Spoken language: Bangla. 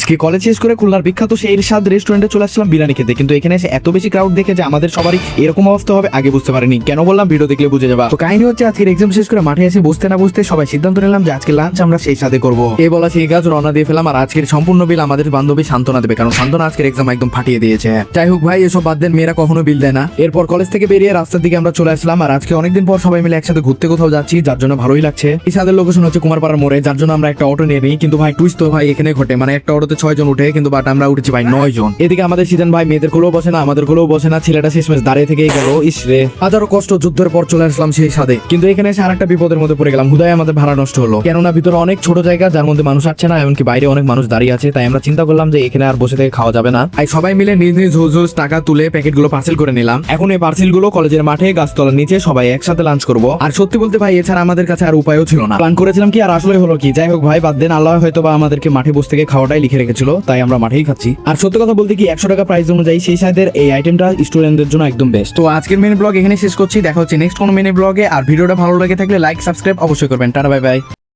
আজকে কলেজ শেষ করে খুলনার বিখ্যাত সেই ইরশাদ রেস্টুরেন্টে চলে আসলাম বিরিয়ানি খেতে, কিন্তু এখানে এসে এত বেশি ক্রাউড দেখে যে আমাদের সবারই এরকম অবস্থা হবে আগে বুঝতে পারিনি। কেন বললাম ভিডিও দেখলে বুঝে যাবা। তো কাহিনী হচ্ছে আজকের এক্সাম শেষ করে মাঠে এসে বসতে না বসতে সবাই সিদ্ধান্ত নিলাম যে আজকে লাঞ্চ আমরা সেই সাথে করবো। এই বলা সেই কাজ রওনা দিয়ে ফেলাম, আর আজকের সম্পূর্ণ বিল আমাদের বান্ধবী সান্ত্বনা দেবে, কারণ সান্ত্বনা আজকের এক্সাম একদম ফাটিয়ে দিয়েছে। যাই হোক ভাই, এসব বাদ দেন, মেয়েরা কখনো বিল দেয় না। এরপর কলেজ থেকে বেরিয়ে রাস্তার দিকে আমরা চলে আসলাম, আর আজকে অনেকদিন পর সবাই মিলে একসাথে ঘুরতে কোথাও যাচ্ছি, যার জন্য ভালোই লাগছে। ইসাদের লোকেশন হচ্ছে কুমারপাড়ার মোড়ে, যার জন্য আমরা একটা অটো নিয়ে নিই। কিন্তু ভাই টুইস্ট তো ভাই এখানে ঘটে, মানে একটা অটোতে 6 জন উঠে, কিন্তু বাট আমরা উঠেছি ভাই 9 জন। এদিকে আমাদের সিজন ভাই মেয়েদের কোলেও বসে না, আমাদের কোলেও বসে না, ছেলেটা শেষমেশ দাঁড়িয়ে থেকেই গেল। ইসরে, হাজারো কষ্ট যুদ্ধের পর চলে আসলাম সেই সাদে, কিন্তু এখানে এসে আরেকটা বিপদের মধ্যে পড়ে গেলাম। হুদায় আমাদের ভাড়া নষ্ট হলো, কেননা ভিতরে অনেক ছোট জায়গা, যার মধ্যে মানুষ আসছে না, এমনকি বাইরে অনেক মানুষ দাঁড়িয়ে আছে। তাই আমরা চিন্তা করলাম যে এখানে আর বসে থেকে খাওয়া যাবে না। তাই সবাই মিলে নিজ নিজ হুজ টাকা তুলে প্যাকেটগুলো পার্সেল করে নিলাম। এখন এই পার্সেলগুলো কলেজের মাঠে গাছতলার নিচে সবাই একসাথে লাঞ্চ করবো। আর সত্যি বলতে ভাই এছাড়া আমাদের কাছে আর উপায়ও ছিল না। প্ল্যান করেছিলাম কি, আর আসলে হলো কি। যাই হোক ভাই বাদ দেন, আল্লাহ হয়তো বা আমাদেরকে মাঠে বসে থেকে খাওয়াটাই লিখে রেখেছিল, তাই আমরা মাঠেই খাচ্ছি। আর সত্যি কথা বলতে কি 100 টাকা প্রাইস অনুযায়ী সেই সাইডের এই আইটেমটা স্টুডেন্টদের জন্য একদম বেস্ট। তো আজকের মিনি ব্লগ এখানে শেষ করছি, দেখা হচ্ছে নেক্সট কোনো মিনি ব্লগে। আর ভিডিওটা ভালো লেগে থাকলে লাইক সাবস্ক্রাইব অবশ্যই করবেন। Tata bye bye.